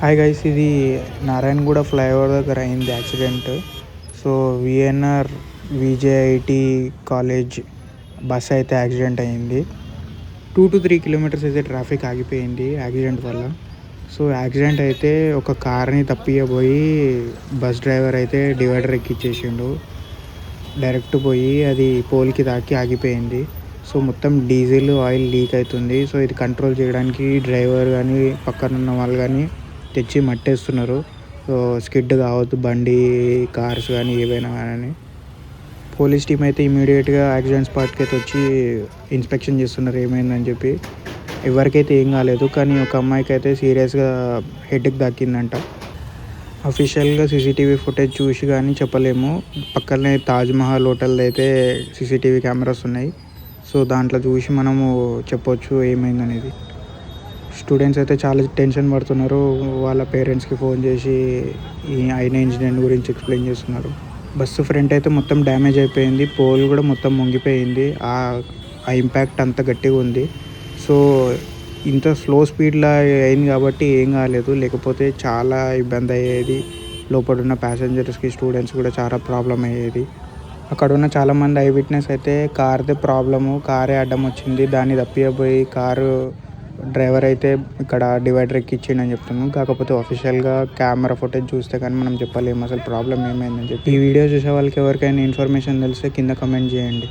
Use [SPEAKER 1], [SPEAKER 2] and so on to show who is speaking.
[SPEAKER 1] Hi guys, ఇది Narayanguda flyover దగ్గర అయింది accident. So VNR VJIT college bus అయితే యాక్సిడెంట్ అయింది. 2 to 3 కిలోమీటర్స్ అయితే ట్రాఫిక్ ఆగిపోయింది యాక్సిడెంట్ వల్ల. సో యాక్సిడెంట్ అయితే ఒక కార్ని తప్పియబోయి బస్ డ్రైవర్ అయితే డివైడర్ ఎక్కిచ్చేసిండు. డైరెక్ట్ పోయి అది పోల్కి తాకి ఆగిపోయింది. సో మొత్తం డీజిల్ ఆయిల్ లీక్ అవుతుంది. సో ఇది కంట్రోల్ చేయడానికి డ్రైవర్ కానీ పక్కన ఉన్న వాళ్ళు కానీ తెచ్చి మట్టేస్తున్నారు. సో స్కిడ్ కావద్దు బండి, కార్స్ కానీ ఏవైనా కానీ. పోలీస్ టీం అయితే ఇమీడియట్గా యాక్సిడెంట్ స్పాట్కి అయితే వచ్చి ఇన్స్పెక్షన్ చేస్తున్నారు ఏమైందని చెప్పి. ఎవరికైతే ఏం కాలేదు, కానీ ఒక అమ్మాయికి అయితే సీరియస్గా హెడ్కి తాకిందంట. అఫీషియల్గా సీసీటీవీ ఫుటేజ్ చూసి కానీ చెప్పలేము. పక్కనే తాజ్మహల్ హోటల్ అయితే సీసీటీవీ కెమెరాస్ ఉన్నాయి. సో దాంట్లో చూసి మనము చెప్పొచ్చు ఏమైందనేది. స్టూడెంట్స్ అయితే చాలా టెన్షన్ పడుతున్నారు. వాళ్ళ పేరెంట్స్కి ఫోన్ చేసి ఈ అయిన ఇన్సిడెంట్ గురించి ఎక్స్ప్లెయిన్ చేస్తున్నారు. బస్సు ఫ్రంట్ అయితే మొత్తం డ్యామేజ్ అయిపోయింది. పోల్ కూడా మొత్తం మొంగిపోయింది. ఆ ఇంపాక్ట్ అంత గట్టిగా ఉంది. సో ఇంత స్లో స్పీడ్లో అయింది కాబట్టి ఏం కాలేదు, లేకపోతే చాలా ఇబ్బంది అయ్యేది. లోపల ఉన్న ప్యాసింజర్స్కి, స్టూడెంట్స్ కూడా చాలా ప్రాబ్లం అయ్యేది. అక్కడ ఉన్న చాలామంది ఐ విట్నెస్ అయితే కార్దే ప్రాబ్లము, కారే అడ్డం వచ్చింది, దాన్ని తప్పియబోయి కారు డ్రైవర్ అయితే ఇక్కడ డివైడర్ ఎక్కిచ్చిండని చెప్తున్నాం. కాకపోతే అఫీషియల్గా కెమెరా ఫుటేజ్ చూస్తే కానీ మనం చెప్పలేము అసలు ప్రాబ్లం ఏమైందని చెప్పి. ఈ వీడియో చూసే వాళ్ళకి ఎవరికైనా ఇన్ఫర్మేషన్ తెలిస్తే కింద కమెంట్ చేయండి.